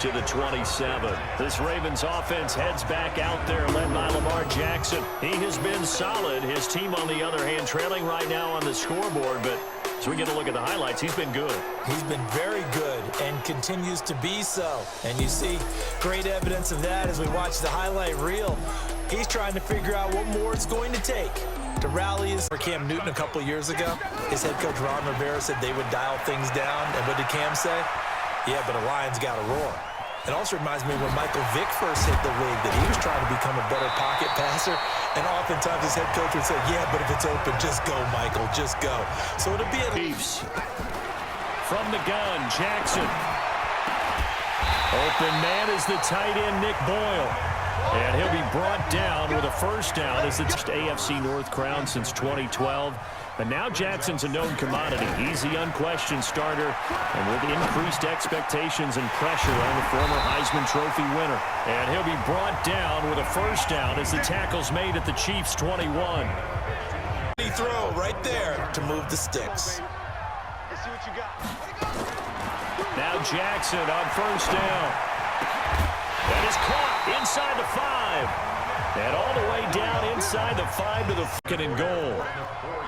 to the 27. This Ravens offense heads back out there, led by Lamar Jackson. He has been solid. His team, on the other hand, trailing right now on the scoreboard. But as we get a look at the highlights, he's been good. He's been very good and continues to be so. And you see great evidence of that as we watch the highlight reel. He's trying to figure out what more it's going to take to rally his. For Cam Newton a couple years ago, his head coach Ron Rivera said they would dial things down. And what did Cam say? Yeah, but a lion's got to roar. It also reminds me when Michael Vick first hit the league that he was trying to become a better pocket passer. And oftentimes his head coach would say, yeah, but if it's open, just go, Michael, just go. So it'll be a Chiefs. From the gun, Jackson. Open man is the tight end, Nick Boyle. And he'll be brought down with a first down as it's AFC North crown since 2012. And now Jackson's a known commodity. He's the unquestioned starter, and with increased expectations and pressure on the former Heisman Trophy winner. And he'll be brought down with a first down as the tackle's made at the Chiefs' 21. He throw right there to move the sticks. Let's see what you got. Now Jackson on first down. That is caught inside the 5. And all the way down inside the 5 to the second and goal.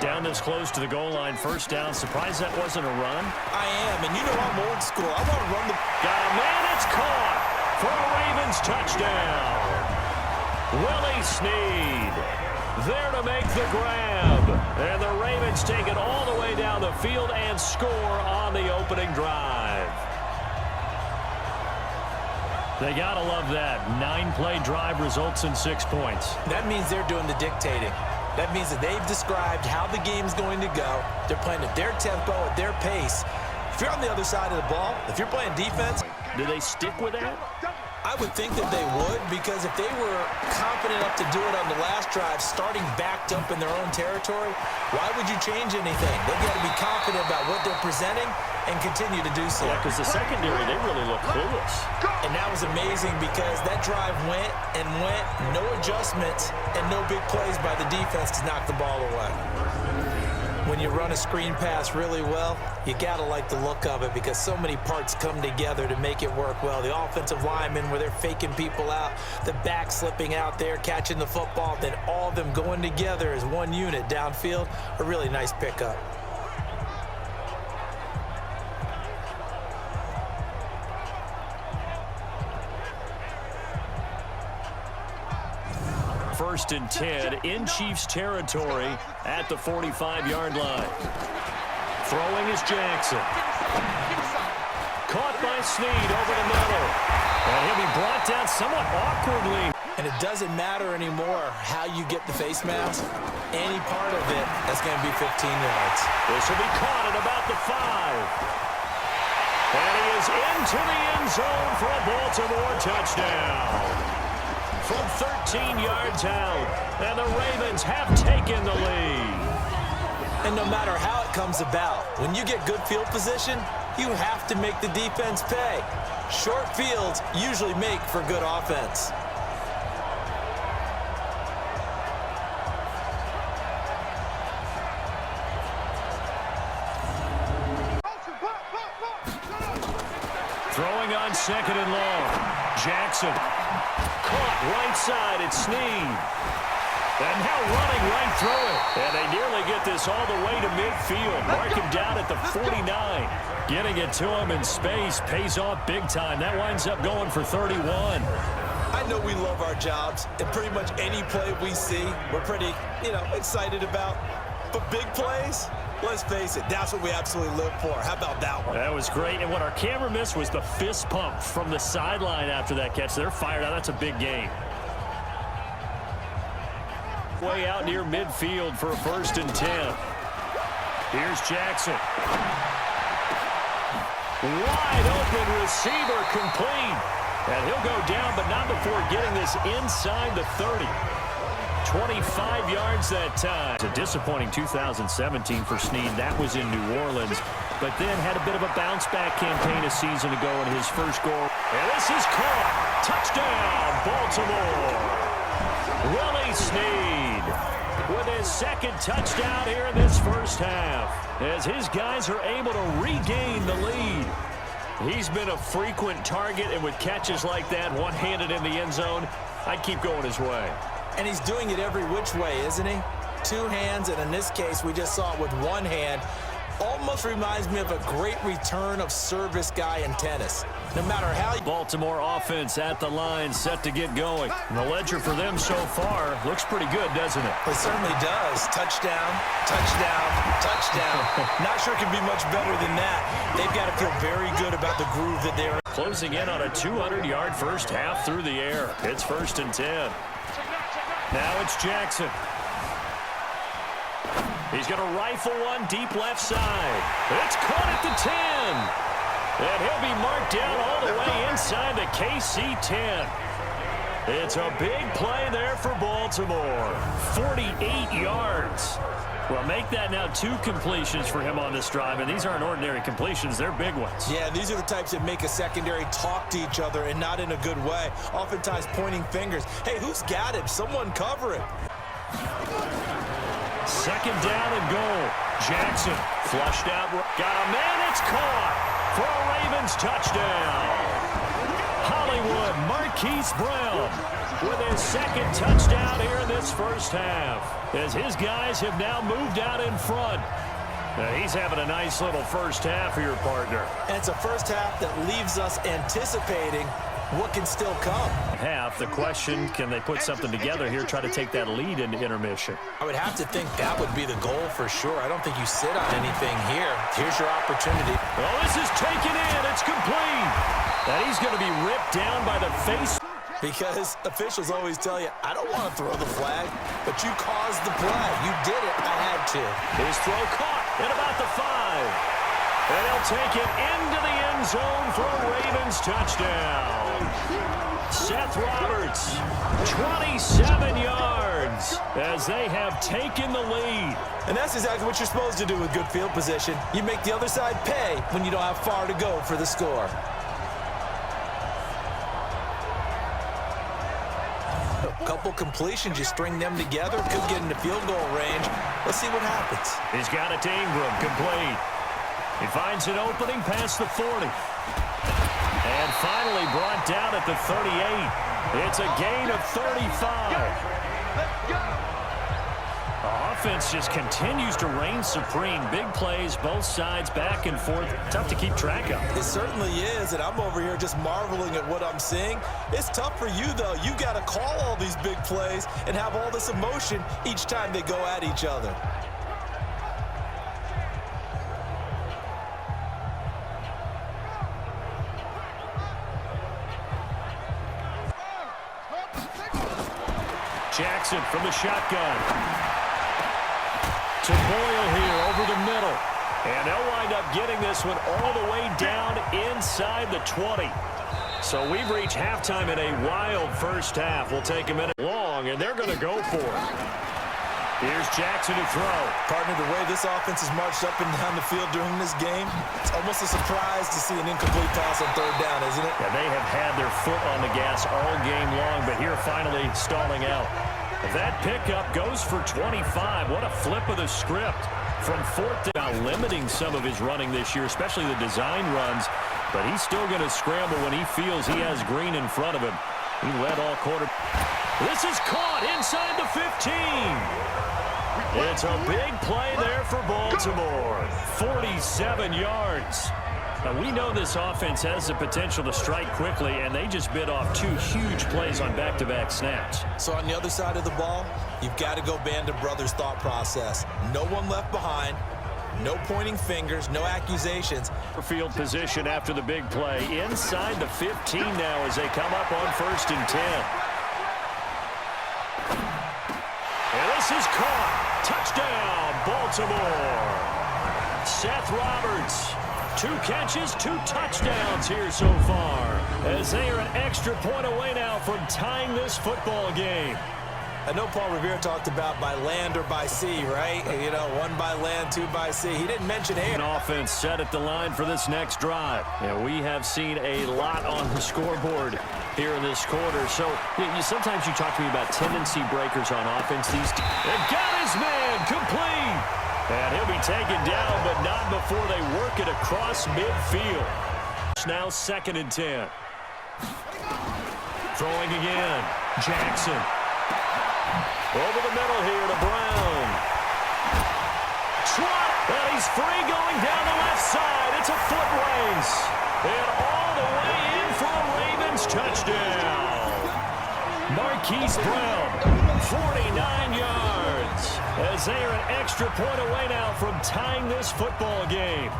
Down this close to the goal line, first down. Surprised that wasn't a run? I am, and you know I'm old school. I want to run the... Got a man, it's caught for a Ravens touchdown. Willie Snead there to make the grab. And the Ravens take it all the way down the field and score on the opening drive. They gotta love that. 9-play drive results in 6 points. That means they're doing the dictating. That means that they've described how the game's going to go. They're playing at their tempo, at their pace. If you're on the other side of the ball, if you're playing defense... Do they stick with that? I would think that they would, because if they were confident enough to do it on the last drive, starting backed up in their own territory, why would you change anything? They've got to be confident about what they're presenting and continue to do so. Yeah, because the secondary, they really look clueless. And that was amazing because that drive went and went, no adjustments, and no big plays by the defense to knock the ball away. When you run a screen pass really well, you got to like the look of it because so many parts come together to make it work well. The offensive linemen, where they're faking people out, the back slipping out there, catching the football, then all of them going together as one unit downfield, a really nice pickup. First and 10 in Chiefs territory at the 45-yard line. Throwing is Jackson. Caught by Snead over the middle. And he'll be brought down somewhat awkwardly. And it doesn't matter anymore how you get the face mask. Any part of it, that's going to be 15 yards. This will be caught at about the 5. And he is into the end zone for a Baltimore touchdown. From 13 yards out, and the Ravens have taken the lead. And no matter how it comes about, when you get good field position, you have to make the defense pay. Short fields usually make for good offense. Throwing on second and long. Jackson. Caught right side at Snead. And now running right through it. And they nearly get this all the way to midfield. Mark him down at the 49. Getting it to him in space pays off big time. That winds up going for 31. I know we love our jobs, and pretty much any play we see, we're pretty, excited about. But big plays, let's face it, that's what we absolutely live for. How about that one? That was great. And what our camera missed was the fist pump from the sideline after that catch. They're fired out. That's a big game. Way out near midfield for a first and 10. Here's Jackson. Wide open receiver complete. And he'll go down, but not before getting this inside the 30. 25 yards that time. It's a disappointing 2017 for Snead. That was in New Orleans, but then had a bit of a bounce-back campaign a season ago in his first goal. And this is caught. Touchdown, Baltimore. Willie Snead with his second touchdown here in this first half, as his guys are able to regain the lead. He's been a frequent target, and with catches like that, one-handed in the end zone, I'd keep going his way. And he's doing it every which way, isn't he? Two hands, and in this case, we just saw it with one hand. Almost reminds me of a great return of service guy in tennis. No matter how you... Baltimore offense at the line, set to get going. And the ledger for them so far looks pretty good, doesn't it? It certainly does. Touchdown, touchdown, touchdown. Not sure it can be much better than that. They've got to feel very good about the groove that they're in. Closing in on a 200-yard first half through the air. It's 1st and 10. Now it's Jackson. He's going to rifle one deep left side. It's caught at the 10. And he'll be marked down all the way inside the KC 10. It's a big play there for Baltimore. 48 yards. Well, make that now 2 completions for him on this drive, and these aren't ordinary completions. They're big ones. Yeah, these are the types that make a secondary talk to each other and not in a good way. Oftentimes pointing fingers. Hey, who's got him? Someone cover it. 2nd down and goal. Jackson flushed out. Got a man. It's caught for a Ravens touchdown. Hollywood Marquise Brown with his 2nd touchdown here in this first half, as his guys have now moved out in front. Now he's having a nice little first half for your partner. And it's a first half that leaves us anticipating what can still come. Half, the question, can they put something together here, try to take that lead into intermission? I would have to think that would be the goal for sure. I don't think you sit on anything here. Here's your opportunity. Well, this is taken in. It's complete. And he's going to be ripped down by the face. Because officials always tell you, I don't want to throw the flag, but you caused the play. You did it. I had to. His throw caught at about the 5. And he'll take it into the end zone for a Ravens touchdown. Seth Roberts, 27 yards, as they have taken the lead. And that's exactly what you're supposed to do with good field position. You make the other side pay when you don't have far to go for the score. A couple completions, you string them together, could get into field goal range. Let's see what happens. He's got it to Ingram, complete. He finds an opening past the 40. And finally brought down at the 38. It's a gain of 35. The offense just continues to reign supreme. Big plays, both sides, back and forth. Tough to keep track of. It certainly is, and I'm over here just marveling at what I'm seeing. It's tough for you, though. You got to call all these big plays and have all this emotion each time they go at each other. Jackson from the shotgun. To Boyle here over the middle. And they'll wind up getting this one all the way down inside the 20. So we've reached halftime in a wild first half. We'll take a minute long, and they're going to go for it. Here's Jackson to throw. Partner, the way this offense has marched up and down the field during this game, it's almost a surprise to see an incomplete pass on 3rd down, isn't it? Yeah, they have had their foot on the gas all game long, but here finally stalling out. That pickup goes for 25. What a flip of the script. From 4th down, limiting some of his running this year, especially the design runs, but he's still going to scramble when he feels he has green in front of him. He led all quarter. This is caught inside the 15. It's a big play there for Baltimore. 47 yards. Now, we know this offense has the potential to strike quickly, and they just bit off 2 huge plays on back-to-back snaps. So on the other side of the ball, you've got to go band of brothers thought process. No one left behind. No pointing fingers, no accusations. Field position after the big play. Inside the 15 now as they come up on 1st and 10. And this is caught. Touchdown, Baltimore. Seth Roberts. 2 catches, 2 touchdowns here so far, as they are an extra point away now from tying this football game. I know Paul Revere talked about by land or by sea, right? You know, 1 by land, 2 by sea. He didn't mention air. An offense set at the line for this next drive. Yeah, we have seen a lot on the scoreboard here in this quarter. So sometimes you talk to me about tendency breakers on offense. They've got his man complete. And he'll be taken down, but not before they work it across midfield. It's now 2nd and 10. Throwing again. Jackson. Over the middle here to Brown. Swat. And he's free going down the left side. It's a foot race. And all the way in for a Ravens touchdown. Marquise Brown, 49 yards. As they are an extra point away now from tying this football game.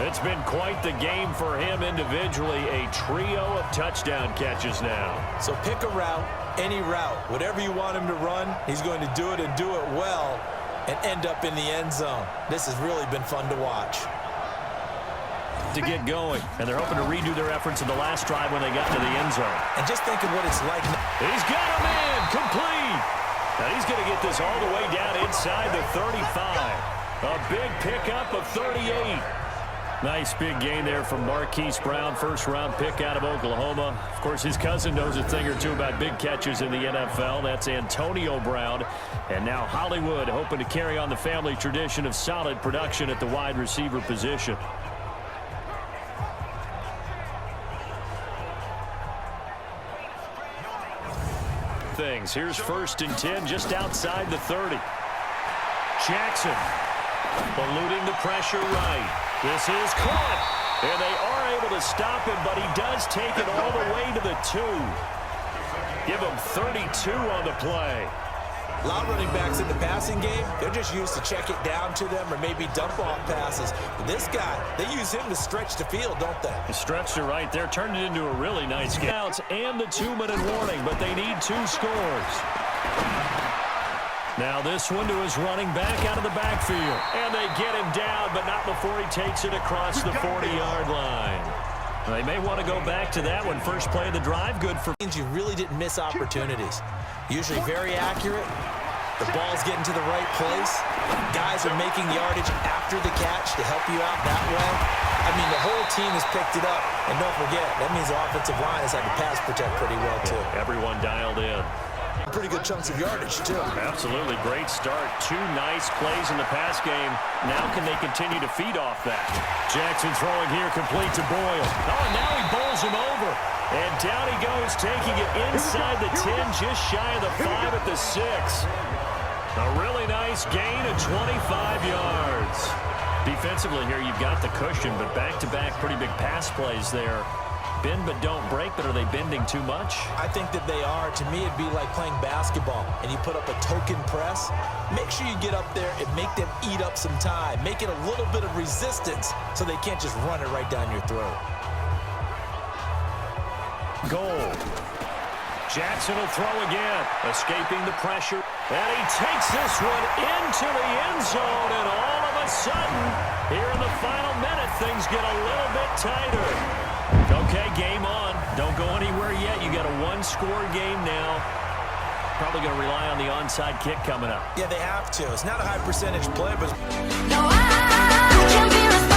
It's been quite the game for him individually. A trio of touchdown catches now. So pick a route, any route. Whatever you want him to run, he's going to do it and do it well and end up in the end zone. This has really been fun to watch. To get going, and they're hoping to redo their efforts in the last drive when they got to the end zone. And just think of what it's like. He's got him in, complete. Now he's going to get this all the way down inside the 35. A big pickup of 38. Nice big gain there from Marquise Brown, first-round pick out of Oklahoma. Of course, his cousin knows a thing or two about big catches in the NFL. That's Antonio Brown. And now Hollywood hoping to carry on the family tradition of solid production at the wide receiver position. Here's 1st and 10 just outside the 30. Jackson eluding the pressure right. This is caught. And they are able to stop him, but he does take it all the way to the 2. Give him 32 on the play. A lot of running backs in the passing game, they're just used to check it down to them or maybe dump off passes. But this guy, they use him to stretch the field, don't they? He stretched it right there, turned it into a really nice game. And the 2-minute warning, but they need 2 scores. Now this one to his running back out of the backfield. And they get him down, but not before he takes it across the 40-yard line. They may want to go back to that one. First play of the drive, good for... You really didn't miss opportunities. Usually very accurate. The ball's getting to the right place. Guys are making yardage after the catch to help you out that way. I mean, the whole team has picked it up. And don't forget, that means the offensive line has had to pass protect pretty well, too. Everyone dialed in. Pretty good chunks of yardage, too. Absolutely. Great start. 2 nice plays in the pass game. Now can they continue to feed off that? Jackson throwing here, complete to Boyle. Oh, and now he bowls him over. And down he goes, taking it inside the 10, just shy of the 5 at the 6. A really nice gain of 25 yards. Defensively here, you've got the cushion, but back-to-back pretty big pass plays there. Bend but don't break, but are they bending too much? I think that they are. To me, it'd be like playing basketball, and you put up a token press. Make sure you get up there and make them eat up some time. Make it a little bit of resistance so they can't just run it right down your throat. Goal. Jackson will throw again, escaping the pressure. And he takes this one into the end zone, and all of a sudden, here in the final minute, things get a little bit tighter. Okay, game on. Don't go anywhere yet. You got a 1-score game now. Probably going to rely on the onside kick coming up. Yeah, they have to. It's not a high percentage play, but... No, I can't be